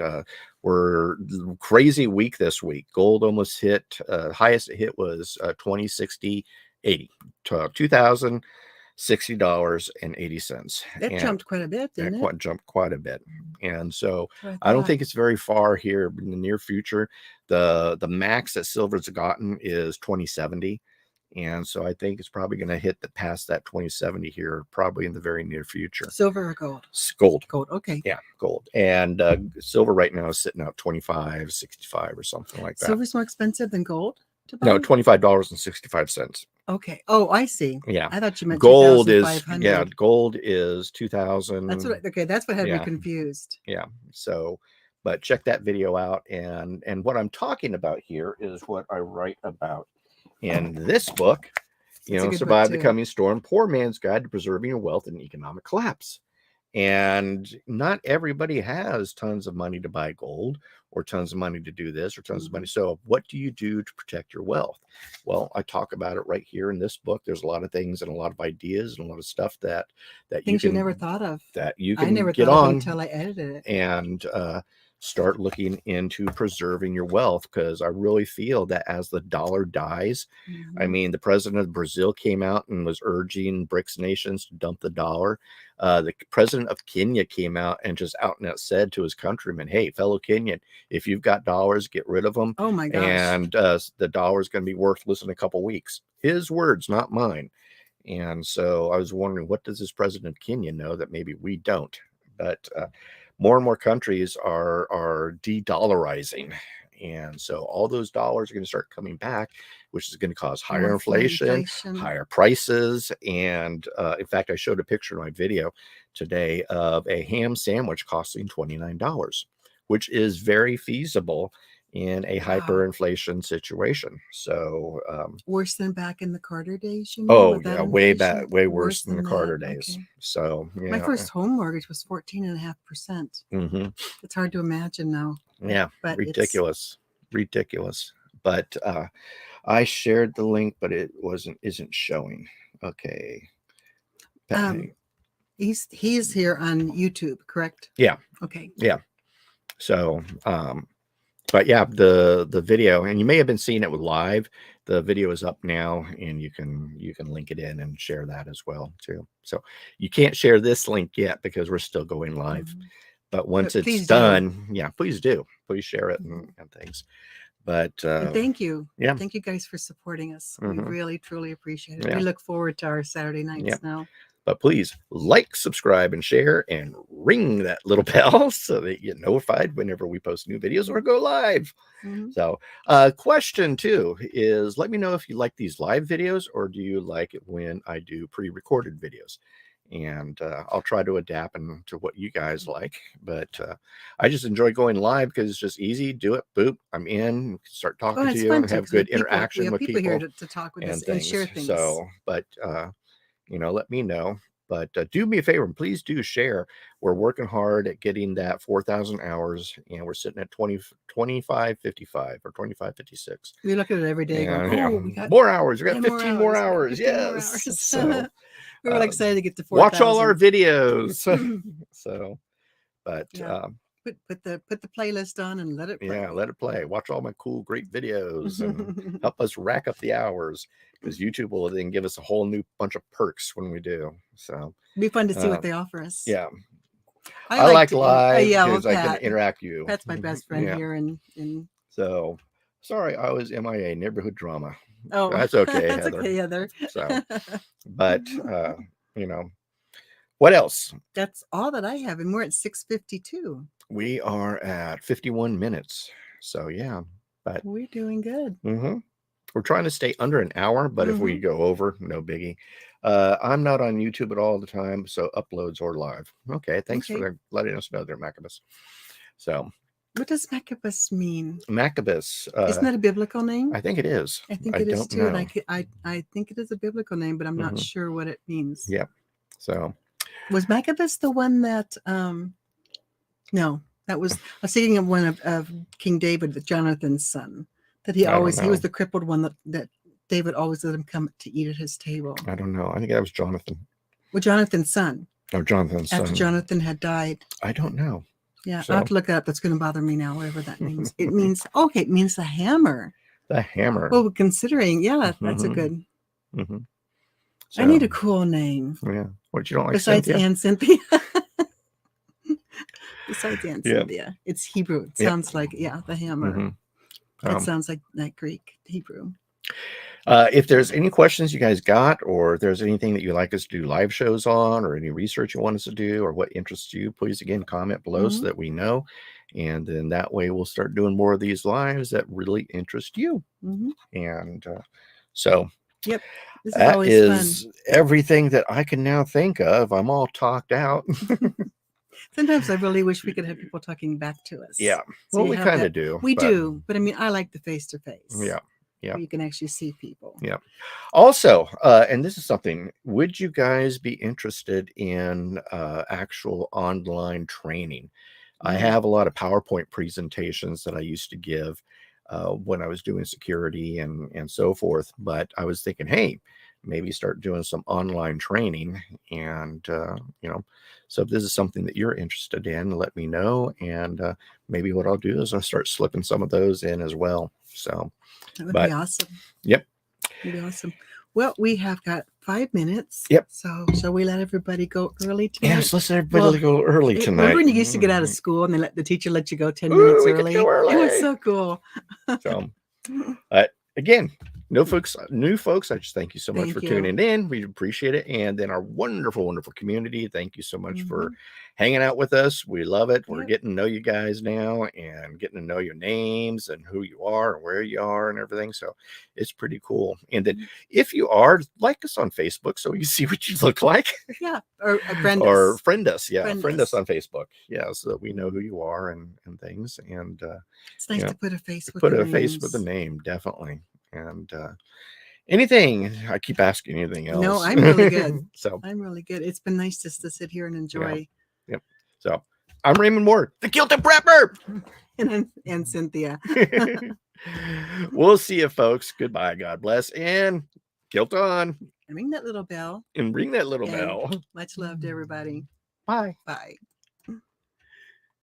we're crazy week this week. Gold almost hit, highest it hit was 2060.80 to $2,060.80. That jumped quite a bit, didn't it? Jumped quite a bit. And so I don't think it's very far here in the near future. The max that silver's gotten is 2070. And so I think it's probably going to hit past that 2070 here, probably in the very near future. Silver or gold? Gold. Gold. Okay. Yeah, gold. And silver right now is sitting at 25.65 or something like that. Silver's more expensive than gold to buy? No, $25.65. Okay. Oh, I see. Yeah. I thought you meant gold is, yeah, gold is 2000. That's what, okay. That's what had me confused. Yeah. So, but check that video out. And what I'm talking about here is what I write about in this book, you know, Survive the Coming Storm, Poor Man's Guide to Preserving Your Wealth in Economic Collapse. And not everybody has tons of money to buy gold or tons of money to do this or tons of money. So what do you do to protect your wealth? Well, I talk about it right here in this book. There's a lot of things and a lot of ideas and a lot of stuff that things you never thought of, that you can I never get thought on of until I edited it. And start looking into preserving your wealth, because I really feel that as the dollar dies, I mean, the president of Brazil came out and was urging BRICS nations to dump the dollar. The president of Kenya came out and just out and out said to his countrymen, hey, fellow Kenyan, if you've got dollars, get rid of them. Oh my gosh. And the dollar is going to be worthless in a couple weeks. His words, not mine. And so I was wondering, what does this president of Kenya know that maybe we don't? But more and more countries are de-dollarizing. And so all those dollars are going to start coming back, which is going to cause higher inflation, higher prices. And in fact, I showed a picture in my video today of a ham sandwich costing $29, which is very feasible in a hyperinflation situation. So worse than back in the Carter days, you know? Oh yeah, way back, way worse than the Carter days. Okay. So yeah. My first home mortgage was 14.5%. It's hard to imagine now. Yeah, but ridiculous. But I shared the link, but it isn't showing. Okay. He's here on YouTube, correct? Yeah. Okay. Yeah. So but yeah, the video, and you may have been seeing it with live. The video is up now, and you can link it in and share that as well too. So you can't share this link yet because we're still going live. But once it's done, yeah, please do. Please share it and things. But and thank you. Yeah. Thank you guys for supporting us. We really, truly appreciate it. Yeah. We look forward to our Saturday nights now. But please like, subscribe, and share, and ring that little bell so that you get notified whenever we post new videos or go live. So question 2 is, let me know if you like these live videos, or do you like it when I do pre-recorded videos? And I'll try to adapt to what you guys like. But I just enjoy going live because it's just easy. Do it. Boop. I'm in. Start talking to you and have good interaction with people. Here to talk with us and share things. So, but let me know. But do me a favor and please do share. We're working hard at getting that 4,000 hours, and we're sitting at 2555 or 2556. We look at it every day. And, we got more hours. We got 15 more hours. Yes. So we're really excited to get to 4,000. Watch all our videos. So, but put the playlist on and let it play. Yeah, let it play. Watch all my cool, great videos and help us rack up the hours, because YouTube will then give us a whole new bunch of perks when we do. So it'd be fun to see what they offer us. Yeah. I like live because I can interact with you. That's my best friend here in So sorry, I was MIA, neighborhood drama. Oh, that's okay, that's Heather. Okay, Heather. So but what else? That's all that I have, and we're at 6:52. We are at 51 minutes. So yeah, but we're doing good. We're trying to stay under an hour, but if we go over, no biggie. I'm not on YouTube at all the time, so uploads or live. Okay, thanks for letting us know there, Maccabees. So what does Maccabees mean? Maccabees. Isn't that a biblical name? I think it is. I think it is too. And I think it is a biblical name, but I'm not sure what it means. Yeah. So was Maccabees the one that no, that was I was thinking of one of King David, the Jonathan's son. That he was the crippled one that David always let him come to eat at his table. I don't know. I think that was Jonathan. Well, Jonathan's son. Oh, Jonathan's son. After Jonathan had died. I don't know. Yeah, so I'll have to look that up. That's going to bother me now, whatever that means. It means, it means the hammer. The hammer. Well, considering, that's a good. So, I need a cool name. Yeah. What, you don't like besides Cynthia? Aunt Cynthia? Besides Aunt Cynthia. It's Hebrew. It sounds like, the hammer. That sounds like Greek, Hebrew. If there's any questions you guys got, or if there's anything that you'd like us to do live shows on, or any research you want us to do, or what interests you, please again comment below so that we know, and then that way we'll start doing more of these lives that really interest you. And so this is that is fun. Everything that I can now think of. I'm all talked out. Sometimes I really wish we could have people talking back to us. Yeah, well, we kind of do. We do, but I mean, I like the face-to-face. Yeah. Yeah, you can actually see people. Yeah. Also, and this is something, would you guys be interested in actual online training? I have a lot of PowerPoint presentations that I used to give when I was doing security and so forth, but I was thinking, hey, maybe start doing some online training and So if this is something that you're interested in, let me know. And maybe what I'll do is I'll start slipping some of those in as well. So, That would be awesome. Yep. That'd be awesome. Well, we have got 5 minutes. Yep. So shall we let everybody go early tonight? Yes, let's let everybody go early tonight. Remember when you used to get out of school and the teacher let you go 10 minutes early? It was so cool. So, again, new folks, I just thank you so much for tuning in. We appreciate it. And then our wonderful, wonderful community. Thank you so much for hanging out with us. We love it. We're getting to know you guys now and getting to know your names and who you are and where you are and everything. So it's pretty cool. And then if you are, like us on Facebook so you see what you look like. Yeah. Or friend us. Yeah. Friend us on Facebook. Yeah. So that we know who you are and things. And it's nice to put a face with a name, definitely. And anything, I keep asking anything else. No, I'm really good. So I'm really good. It's been nice just to sit here and enjoy. Yep. So I'm Raymond Mhor, the Kilted Prepper. and Cynthia. We'll see you, folks. Goodbye. God bless. And kilt on. And ring that little bell. And ring that little bell. Much love to everybody. Bye. Bye.